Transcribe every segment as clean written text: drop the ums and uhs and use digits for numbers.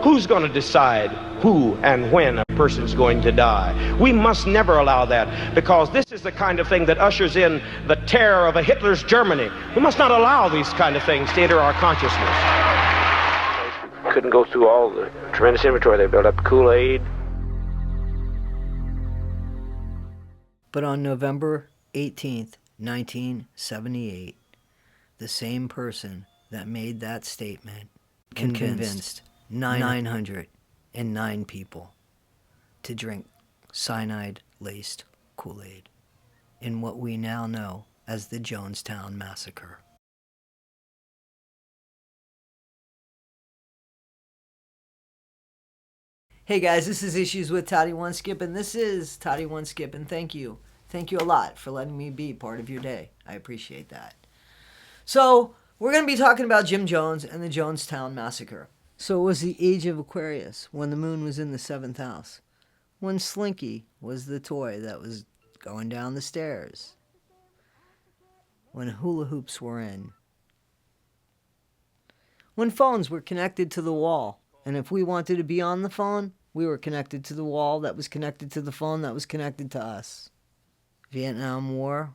Who's going to decide who and when a person's going to die? We must never allow that, because this is the kind of thing that ushers in the terror of a Hitler's Germany. We must not allow these kind of things to enter our consciousness. Couldn't go through all the tremendous inventory they built up. Kool Aid. But on November 18th, 1978, the same person that made that statement convinced 909 people to drink cyanide-laced Kool Aid in what we now know as the Jonestown Massacre. Hey guys, this is Issues with Toddy One Skip, and this is Toddy One Skip, and thank you. Thank you a lot for letting me be part of your day. I appreciate that. So, we're going to be talking about Jim Jones and the Jonestown Massacre. So it was the age of Aquarius, when the moon was in the 7th house, when Slinky was the toy that was going down the stairs, when hula hoops were in, when phones were connected to the wall, and if we wanted to be on the phone, we were connected to the wall that was connected to the phone that was connected to us. Vietnam War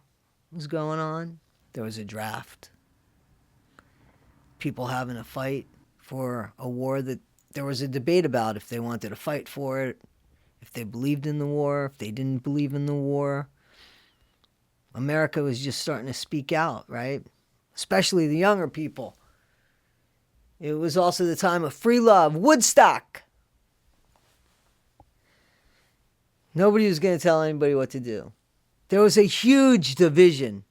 was going on. There was a draft. People having a fight for a war that there was a debate about if they wanted to fight for it, if they believed in the war, if they didn't believe in the war. America was just starting to speak out, right? Especially the younger people. It was also the time of free love, Woodstock. Nobody was going to tell anybody what to do. There was a huge division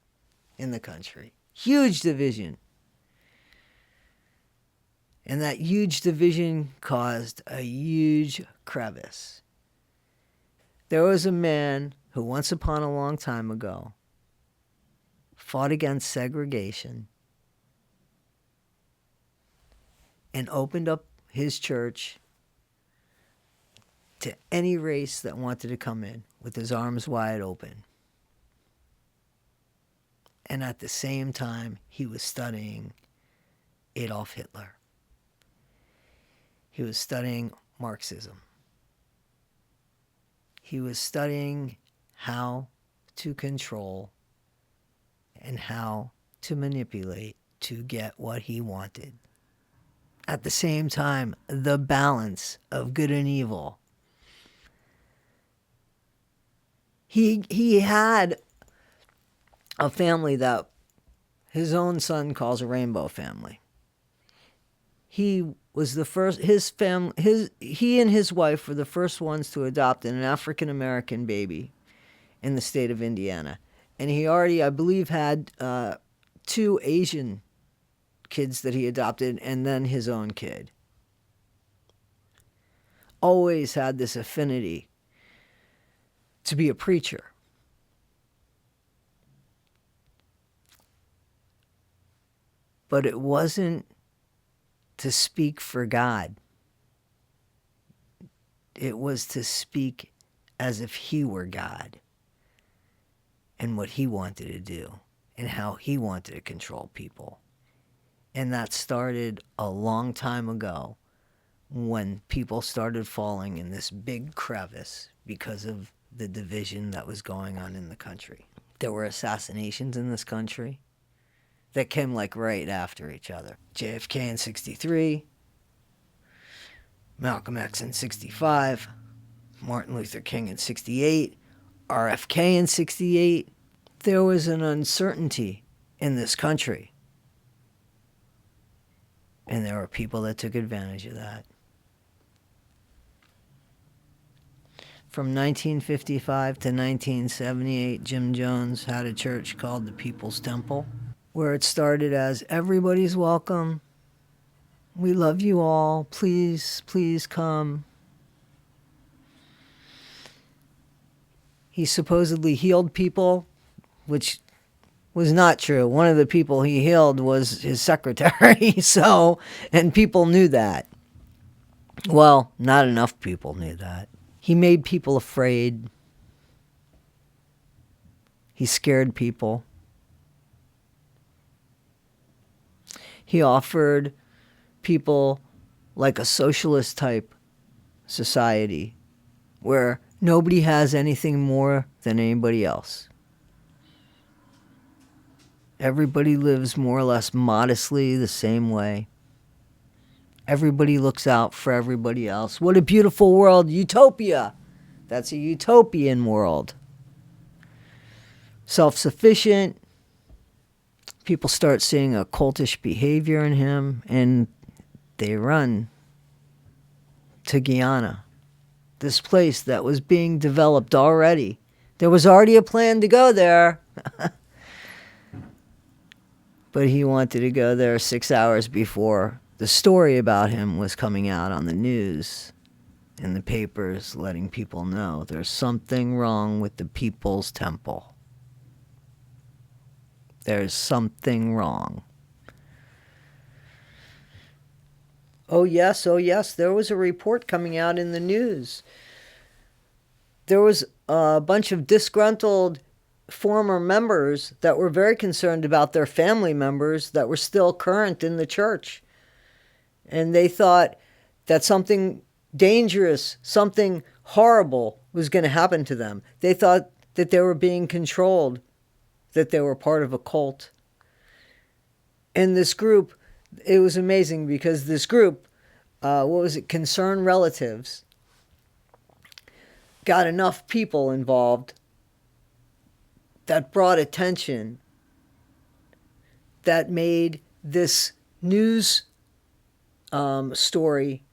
in the country. Huge division. And that huge division caused a huge crevice. There was a man who once upon a long time ago fought against segregation and opened up his church to any race that wanted to come in with his arms wide open. And at the same time, he was studying Adolf Hitler. He was studying Marxism. He was studying how to control and how to manipulate to get what he wanted. At the same time, the balance of good and evil. He had a family that his own son calls a rainbow family. He was the first, he and his wife were the first ones to adopt an African-American baby in the state of Indiana. And he already, I believe, had 2 Asian kids that he adopted, and then his own kid. Always had this affinity to be a preacher. But it wasn't to speak for God. It was to speak as if he were God and what he wanted to do and how he wanted to control people. And that started a long time ago when people started falling in this big crevice because of the division that was going on in the country. There were assassinations in this country that came like right after each other. JFK in 63, Malcolm X in 65, Martin Luther King in 68, RFK in 68. There was an uncertainty in this country. And there were people that took advantage of that. From 1955 to 1978, Jim Jones had a church called the People's Temple, where it started as, everybody's welcome. We love you all. Please, please come. He supposedly healed people, which was not true. One of the people he healed was his secretary, and people knew that. Well, not enough people knew that. He made people afraid. He scared people. He offered people like a socialist type society where nobody has anything more than anybody else. Everybody lives more or less modestly the same way. Everybody looks out for everybody else. What a beautiful world. Utopia. That's a utopian world. Self-sufficient. People start seeing a cultish behavior in him, and they run to Guyana, this place that was being developed already. There was already a plan to go there. But he wanted to go there 6 hours before the story about him was coming out on the news, in the papers, letting people know there's something wrong with the People's Temple. There's something wrong. Oh yes, there was a report coming out in the news. There was a bunch of disgruntled former members that were very concerned about their family members that were still current in the church. And they thought that something dangerous, something horrible was going to happen to them. They thought that they were being controlled, that they were part of a cult. And this group, it was amazing because this group, Concerned Relatives, got enough people involved that brought attention, that made this news story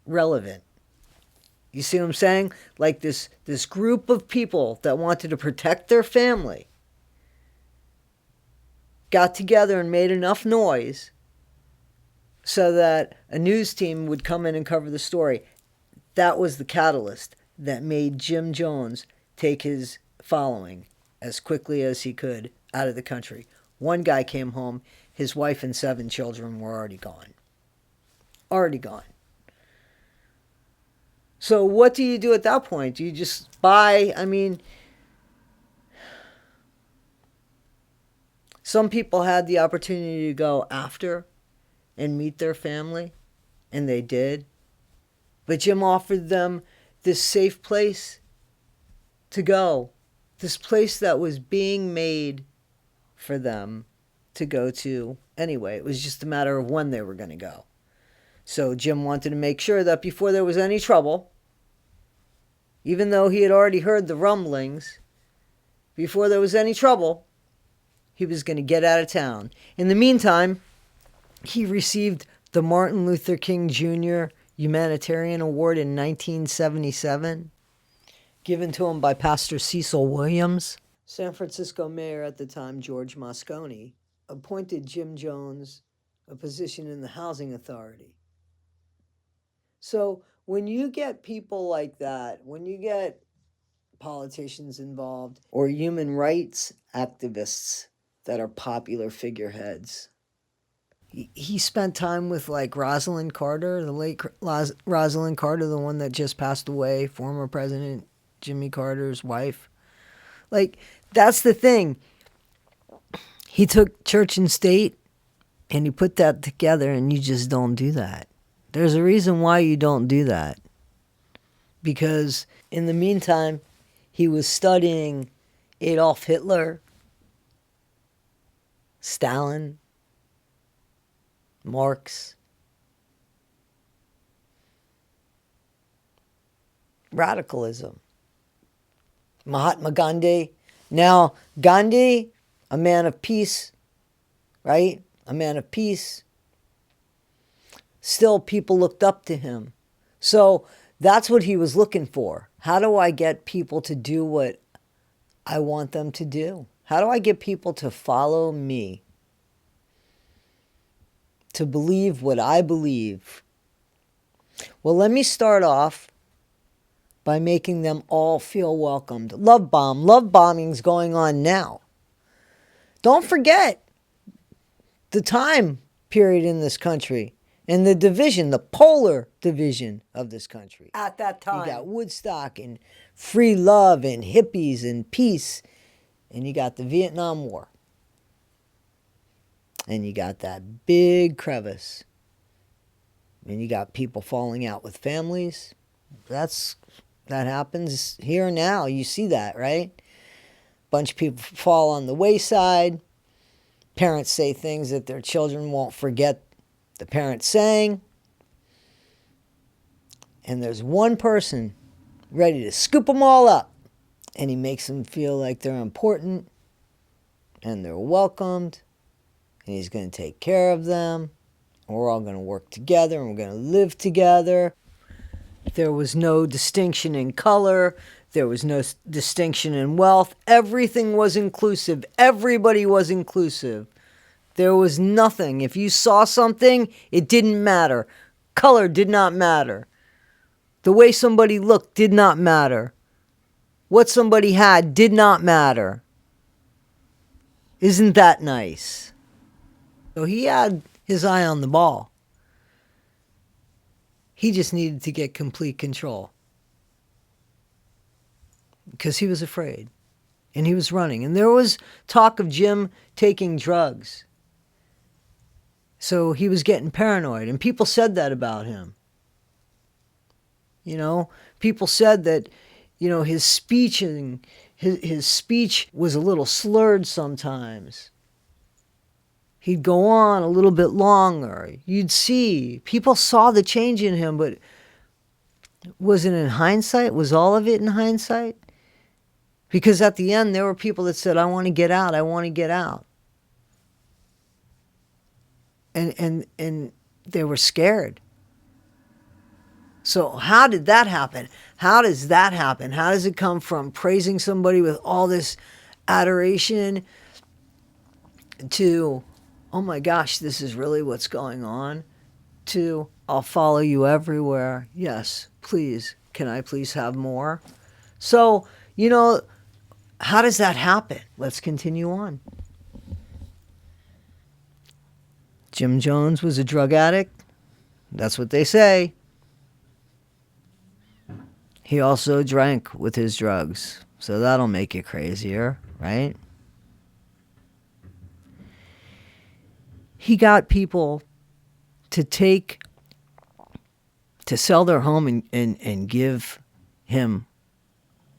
relevant. You see what I'm saying? Like this group of people that wanted to protect their family got together and made enough noise so that a news team would come in and cover the story. That was the catalyst that made Jim Jones take his following as quickly as he could out of the country. One guy came home, his wife and 7 children were already gone. Already gone. So what do you do at that point? Do you just buy? I mean, some people had the opportunity to go after and meet their family, and they did. But Jim offered them this safe place to go, this place that was being made for them to go to anyway. It was just a matter of when they were going to go. So Jim wanted to make sure that before there was any trouble, even though he had already heard the rumblings, before there was any trouble, he was going to get out of town. In the meantime, he received the Martin Luther King Jr. Humanitarian Award in 1977, given to him by Pastor Cecil Williams. San Francisco mayor at the time, George Moscone, appointed Jim Jones a position in the housing authority. So when you get people like that, when you get politicians involved or human rights activists that are popular figureheads, he spent time with like Rosalind Carter, the late Rosalind Carter, the one that just passed away, former President Jimmy Carter's wife. Like, that's the thing. He took church and state and he put that together, and you just don't do that. There's a reason why you don't do that. Because in the meantime, he was studying Adolf Hitler, Stalin, Marx, radicalism, Mahatma Gandhi. Now, Gandhi, a man of peace, right? A man of peace. Still, people looked up to him. So that's what he was looking for. How do I get people to do what I want them to do? How do I get people to follow me? To believe what I believe? Well, let me start off by making them all feel welcomed. Love bombing's going on now. Don't forget the time period in this country and the division, the polar division of this country. At that time, you got Woodstock and free love and hippies and peace, and you got the Vietnam War. And you got that big crevice And you got people falling out with families. That happens here now. You see that, right? Bunch of people fall on the wayside. Parents say things that their children won't forget the parents saying. And there's one person ready to scoop them all up. And he makes them feel like they're important and they're welcomed. And he's going to take care of them. And we're all going to work together and we're going to live together. There was no distinction in color. There was no distinction in wealth. Everything was inclusive. Everybody was inclusive. There was nothing. If you saw something, it didn't matter. Color did not matter. The way somebody looked did not matter. What somebody had did not matter. Isn't that nice? So he had his eye on the ball. He just needed to get complete control. Because he was afraid. And he was running. And there was talk of Jim taking drugs. So he was getting paranoid. And people said that about him. You know, people said that, you know, his speech was a little slurred sometimes. He'd go on a little bit longer. You'd see. People saw the change in him, but was it in hindsight? Was all of it in hindsight? Because at the end, there were people that said, I want to get out. I want to get out. And they were scared. So how did that happen? How does that happen? How does it come from praising somebody with all this adoration to, oh my gosh, this is really what's going on, to, I'll follow you everywhere. Yes, please. Can I please have more? So, you know, how does that happen? Let's continue on. Jim Jones was a drug addict. That's what they say. He also drank with his drugs. So that'll make it crazier, right? He got people to sell their home and give him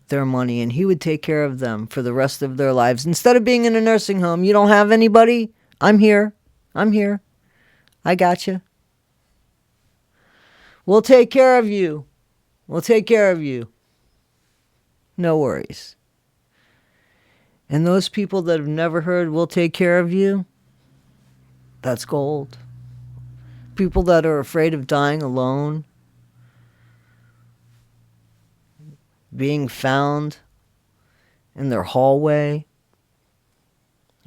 their money, and he would take care of them for the rest of their lives. Instead of being in a nursing home, you don't have anybody? I'm here. I got you. We'll take care of you. No worries. And those people that have never heard, we'll take care of you, that's gold. People that are afraid of dying alone, being found in their hallway,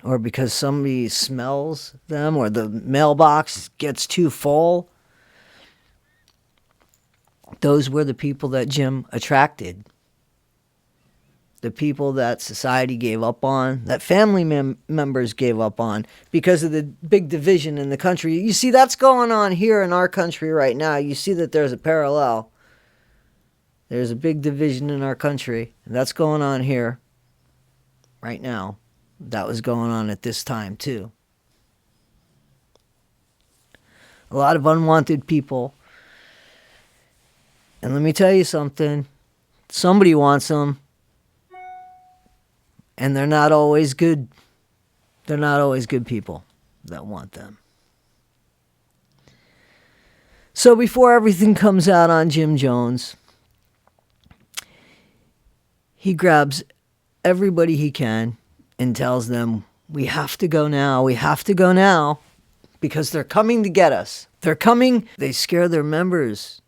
or because somebody smells them, or the mailbox gets too full. Those were the people that Jim attracted. The people that society gave up on, that family members gave up on because of the big division in the country. You see, that's going on here in our country right now. You see that there's a parallel. There's a big division in our country. And that's going on here right now. That was going on at this time, too. A lot of unwanted people. And let me tell you something. Somebody wants them. And they're not always good. They're not always good people that want them. So before everything comes out on Jim Jones, he grabs everybody he can and tells them, we have to go now, because they're coming to get us. They're coming. They scare their members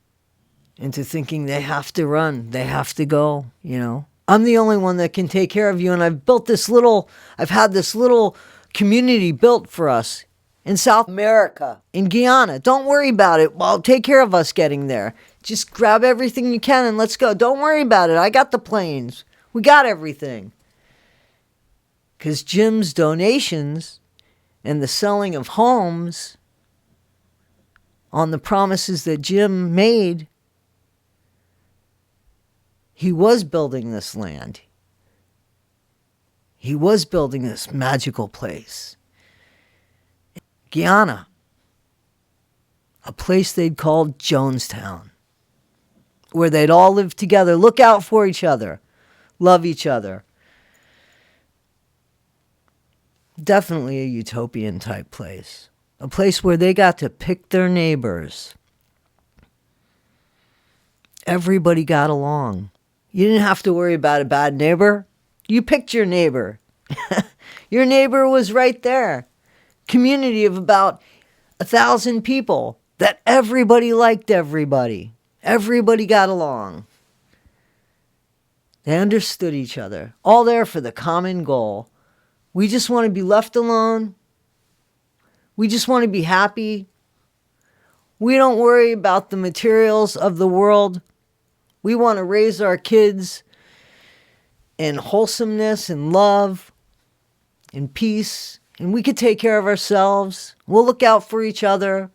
into thinking they have to run, they have to go, you know. I'm the only one that can take care of you, and I've had this little community built for us in South America, in Guyana. Don't worry about it. I'll take care of us getting there. Just grab everything you can and let's go. Don't worry about it. I got the planes. We got everything. Because Jim's donations and the selling of homes on the promises that Jim made, he was building this land. He was building this magical place. Guyana. a place they'd called Jonestown, where they'd all live together, look out for each other, love each other. Definitely a utopian type place. A place where they got to pick their neighbors. Everybody got along. You didn't have to worry about a bad neighbor. You picked your neighbor. Your neighbor was right there. Community of about 1,000 people that everybody liked everybody. Everybody got along. They understood each other. All there for the common goal. We just want to be left alone. We just want to be happy. We don't worry about the materials of the world. We want to raise our kids in wholesomeness and love and peace. And we could take care of ourselves. We'll look out for each other.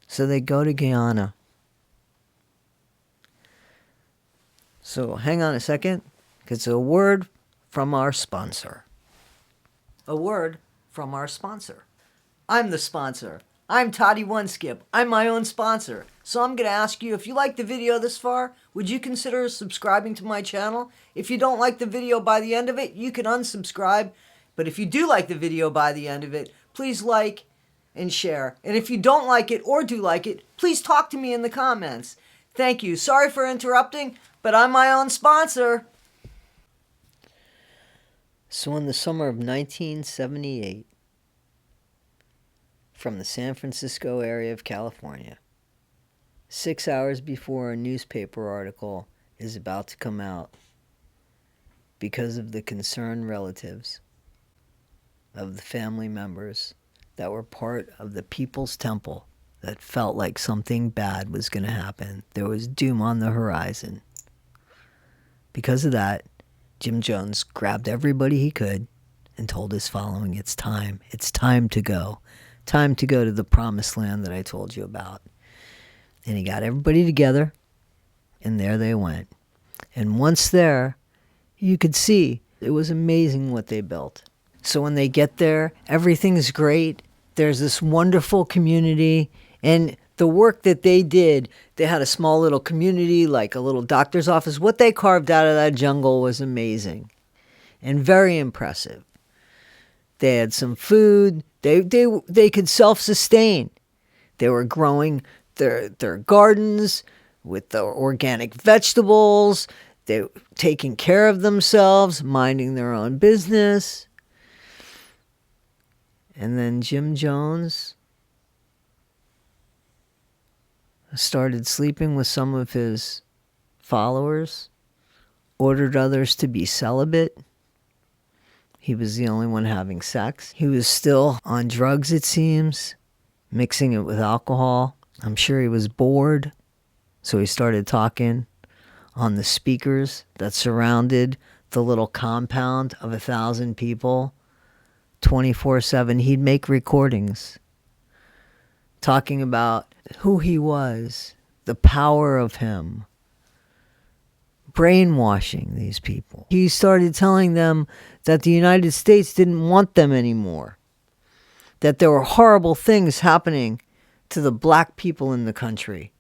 So they go to Guyana. So hang on a second. It's a word from our sponsor. A word from our sponsor. I'm the sponsor. I'm Toddy One Skip. I'm my own sponsor. So I'm going to ask you, if you like the video this far, would you consider subscribing to my channel? If you don't like the video by the end of it, you can unsubscribe. But if you do like the video by the end of it, please like and share. And if you don't like it or do like it, please talk to me in the comments. Thank you. Sorry for interrupting, but I'm my own sponsor. So in the summer of 1978, from the San Francisco area of California, 6 hours before a newspaper article is about to come out, because of the concerned relatives of the family members that were part of the People's Temple that felt like something bad was going to happen. There was doom on the horizon. Because of that, Jim Jones grabbed everybody he could and told his following, it's time. It's time to go. Time to go to the promised land that I told you about. And he got everybody together, and there they went. And once there, you could see it was amazing what they built. So when they get there, everything's great. There's this wonderful community, and the work that they did, they had a small little community, like a little doctor's office. What they carved out of that jungle was amazing and very impressive. They had some food. They could self-sustain. They were growing their gardens with the organic vegetables. They were taking care of themselves, minding their own business. And then Jim Jones started sleeping with some of his followers, ordered others to be celibate. He was the only one having sex. He was still on drugs, it seems, mixing it with alcohol. I'm sure he was bored, so he started talking on the speakers that surrounded the little compound of 1,000 people. 24/7, he'd make recordings talking about who he was, the power of him, brainwashing these people. He started telling them that the United States didn't want them anymore, that there were horrible things happening to the black people in the country,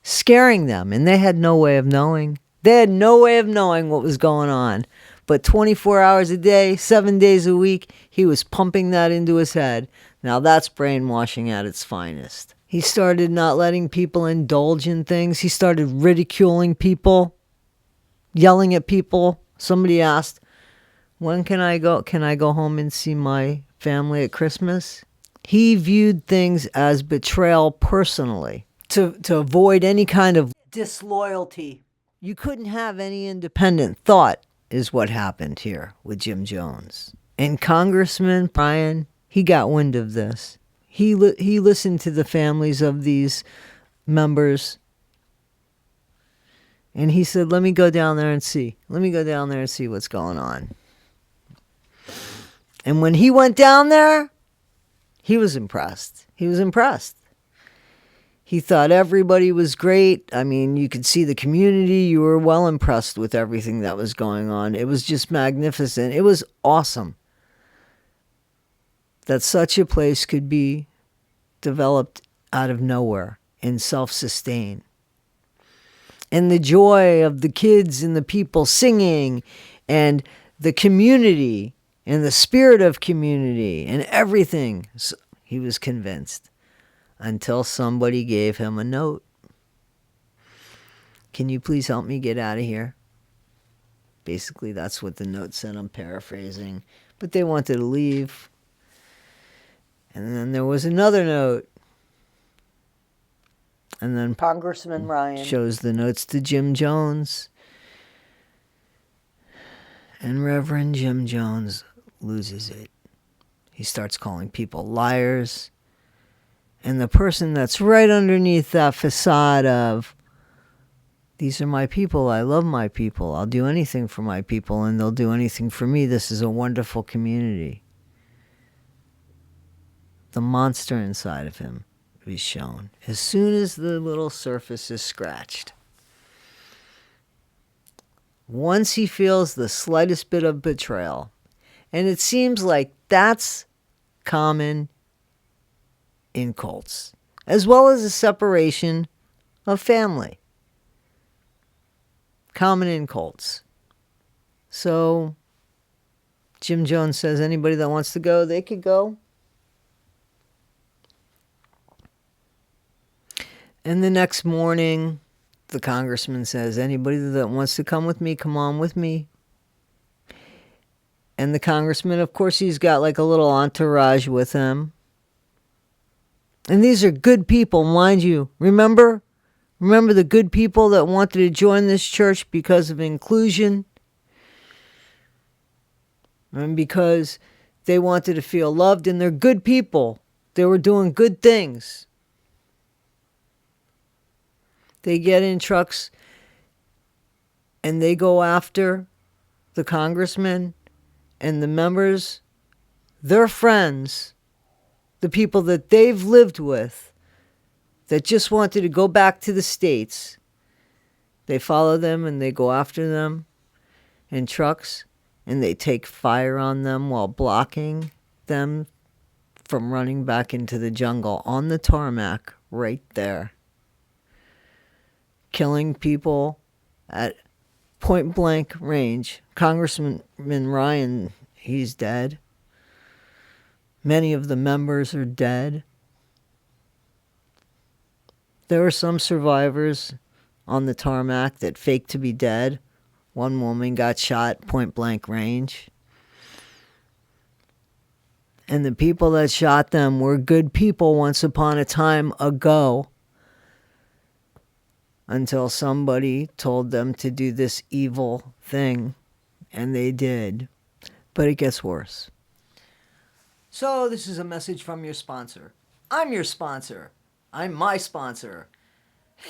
scaring them, and they had no way of knowing. They had no way of knowing what was going on. But 24 hours a day, 7 days a week, he was pumping that into his head. Now that's brainwashing at its finest. He started not letting people indulge in things. He started ridiculing people, yelling at people. Somebody asked, when can I go? Can I go home and see my family at Christmas? He viewed things as betrayal personally, to avoid any kind of disloyalty. You couldn't have any independent thought, is what happened here with Jim Jones. And Congressman Brian, he got wind of this. He listened to the families of these members. And he said, let me go down there and see. Let me go down there and see what's going on. And when he went down there, he was impressed. He was impressed. He thought everybody was great. I mean, you could see the community. You were well impressed with everything that was going on. It was just magnificent. It was awesome that such a place could be developed out of nowhere and self-sustain. And the joy of the kids and the people singing and the community and the spirit of community and everything. So he was convinced until somebody gave him a note. Can you please help me get out of here? Basically, that's what the note said. I'm paraphrasing. But they wanted to leave. And then there was another note. And then Congressman Ryan shows the notes to Jim Jones. And Reverend Jim Jones loses it. He starts calling people liars. And the person that's right underneath that facade of, these are my people, I love my people, I'll do anything for my people, and they'll do anything for me, this is a wonderful community. The monster inside of him is shown as soon as the little surface is scratched. Once he feels the slightest bit of betrayal, and it seems like that's common in cults, as well as a separation of family. Common in cults. So Jim Jones says anybody that wants to go, they could go. And the next morning, the congressman says, anybody that wants to come with me, come on with me. And the congressman, of course, he's got like a little entourage with him. And these are good people, mind you. Remember the good people that wanted to join this church because of inclusion? And because they wanted to feel loved, and they're good people. They were doing good things. They get in trucks and they go after the congressman and the members, their friends, the people that they've lived with, that just wanted to go back to the States. They follow them and they go after them in trucks, and they take fire on them while blocking them from running back into the jungle on the tarmac right there. Killing people at point blank range. Congressman Ryan, he's dead. Many of the members are dead. There are some survivors on the tarmac that faked to be dead. One woman got shot point blank range. And the people that shot them were good people once upon a time ago, until somebody told them to do this evil thing, and they did. But it gets worse. So this is a message from your sponsor. I'm your sponsor. I'm my sponsor.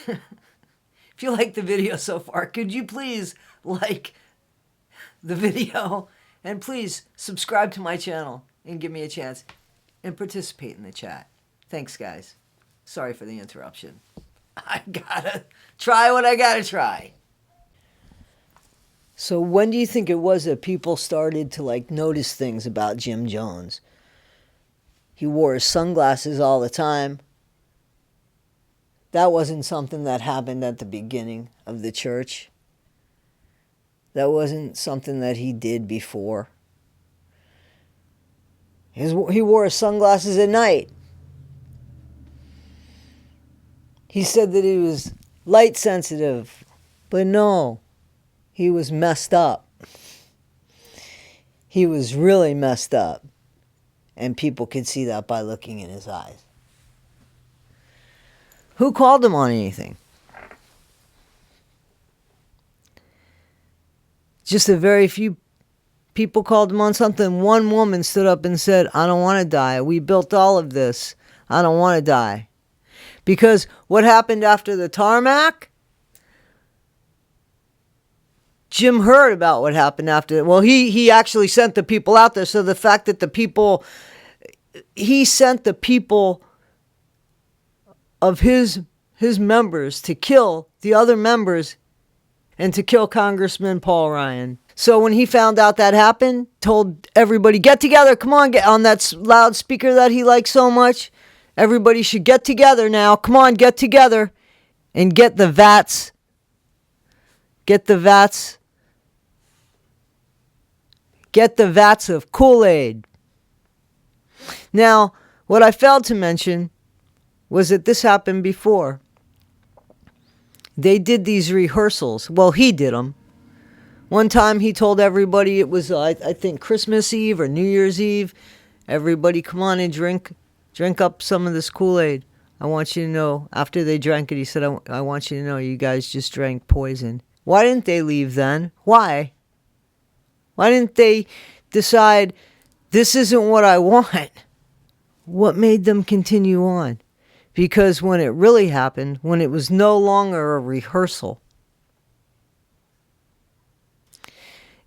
If you like the video so far, could you please like the video, and please subscribe to my channel and give me a chance and participate in the chat. Thanks, guys. Sorry for the interruption. I gotta try what I gotta try. So when do you think it was that people started to like notice things about Jim Jones? He wore his sunglasses all the time. That wasn't something that happened at the beginning of the church. That wasn't something that he did before. He wore his sunglasses at night. He said that he was light sensitive, but no, he was messed up. He was really messed up, and people could see that by looking in his eyes. Who called him on anything? Just a very few people called him on something. One woman stood up and said, I don't want to die. We built all of this. I don't want to die. Because what happened after the tarmac? Jim heard about what happened after. Well, he actually sent the people out there. So the fact that he sent the people of his members to kill the other members and to kill Congressman Paul Ryan. So when he found out that happened, told everybody, get together, come on, get on that loudspeaker that he likes so much, Everybody should get together now. Come on, get together and get the vats. Get the vats. Get the vats of Kool Aid. Now, what I failed to mention was that this happened before. They did these rehearsals. Well, he did them. One time he told everybody, it was, I think, Christmas Eve or New Year's Eve. Everybody, come on and drink up some of this Kool Aid. I want you to know. After they drank it, he said, I want you to know you guys just drank poison. Why didn't they leave then? Why? Why didn't they decide, this isn't what I want? What made them continue on? Because when it really happened, when it was no longer a rehearsal,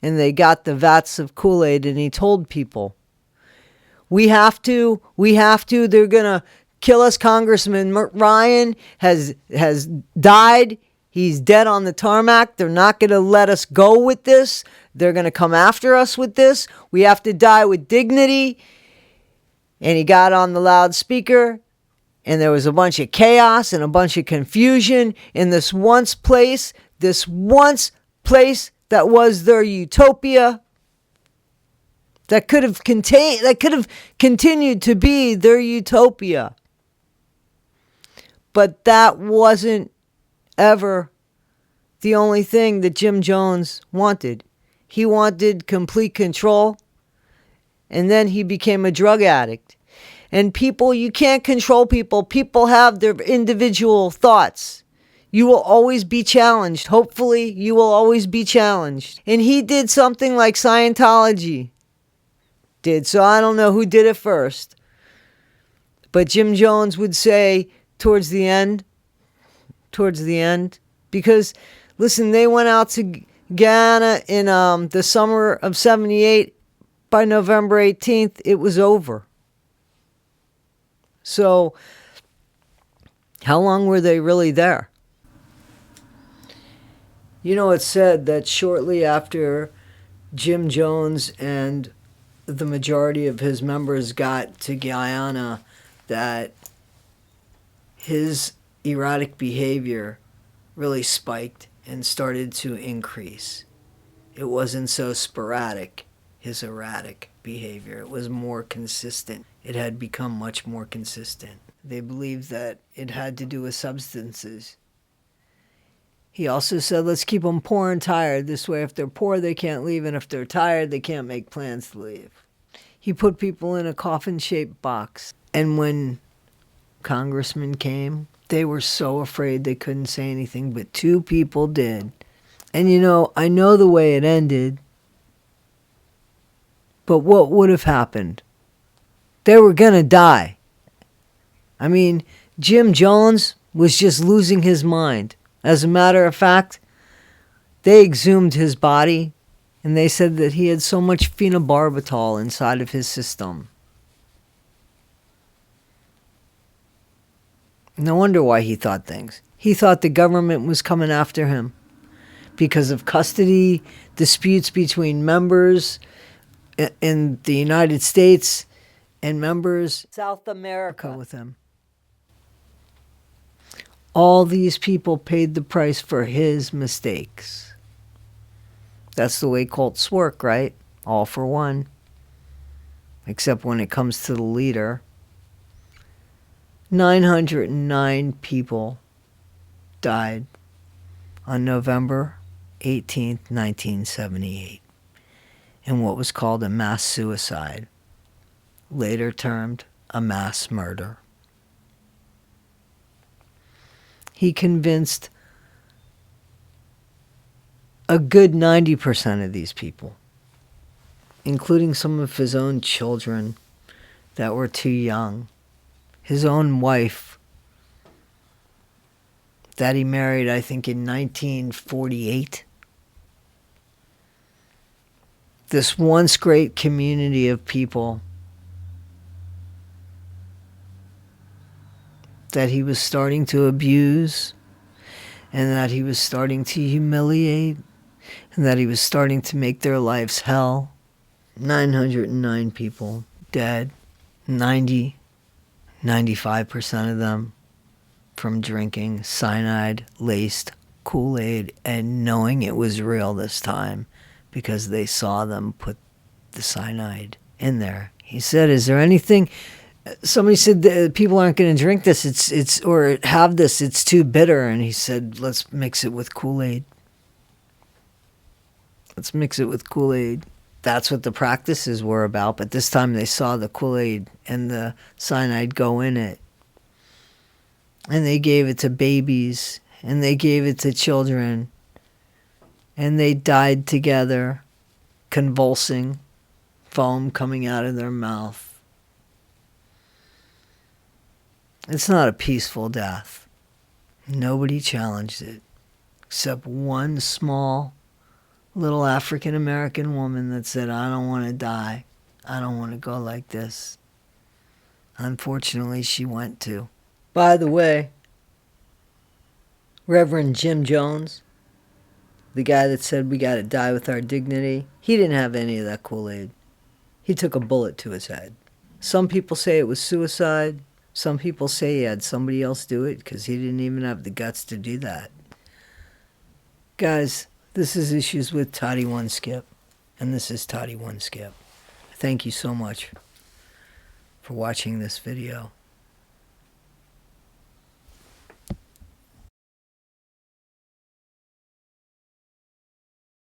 and they got the vats of Kool Aid, and he told people, we have to, they're going to kill us. Congressman Ryan has died. He's dead on the tarmac. They're not going to let us go with this. They're going to come after us with this. We have to die with dignity. And he got on the loudspeaker, and there was a bunch of chaos and a bunch of confusion in this once place that was their utopia, that could have continued to be their utopia. But that wasn't ever the only thing that Jim Jones wanted. He wanted complete control, and then he became a drug addict. And people, you can't control people. People have their individual thoughts. You will always be challenged. Hopefully, you will always be challenged. And he did something like Scientology did. So I don't know who did it first. But Jim Jones would say towards the end, because, listen, they went out to Guyana in the summer of 78. By November 18th, it was over. So, how long were they really there? You know, it's said that shortly after Jim Jones and the majority of his members got to Guyana, that his erratic behavior really spiked and started to increase. It wasn't so sporadic, his erratic behavior. It was more consistent. It had become much more consistent. They believed that it had to do with substances. He also said, let's keep them poor and tired. This way, if they're poor, they can't leave, and if they're tired, they can't make plans to leave. He put people in a coffin-shaped box. And when Congressman came, they were so afraid they couldn't say anything, but 2 people did. And you know, I know the way it ended, but what would have happened? They were going to die. I mean, Jim Jones was just losing his mind. As a matter of fact, they exhumed his body, and they said that he had so much phenobarbital inside of his system. No wonder why he thought things. He thought the government was coming after him because of custody disputes between members in the United States and members South America with him. All these people paid the price for his mistakes. That's the way cults work, right? All for one. Except when it comes to the leader. 909 people died on November 18th, 1978, in what was called a mass suicide, later termed a mass murder. He convinced a good 90% of these people, including some of his own children that were too young, his own wife that he married, I think, in 1948. This once great community of people that he was starting to abuse, and that he was starting to humiliate, and that he was starting to make their lives hell. 909 people dead. 99 95% of them from drinking cyanide-laced Kool Aid and knowing it was real this time because they saw them put the cyanide in there. He said, is there anything... Somebody said that people aren't going to drink this, or have this, it's too bitter. And he said, let's mix it with Kool Aid. Let's mix it with Kool Aid. That's what the practices were about, but this time they saw the Kool Aid and the cyanide go in it. And they gave it to babies, and they gave it to children, and they died together, convulsing, foam coming out of their mouth. It's not a peaceful death. Nobody challenged it, except one small little African-American woman that said, I don't want to die. I don't want to go like this. Unfortunately, she went to. By the way, Reverend Jim Jones, the guy that said we got to die with our dignity, he didn't have any of that Kool Aid. He took a bullet to his head. Some people say it was suicide. Some people say he had somebody else do it because he didn't even have the guts to do that. Guys, this is Issues with Toddy One Skip, and this is Toddy One Skip. Thank you so much for watching this video.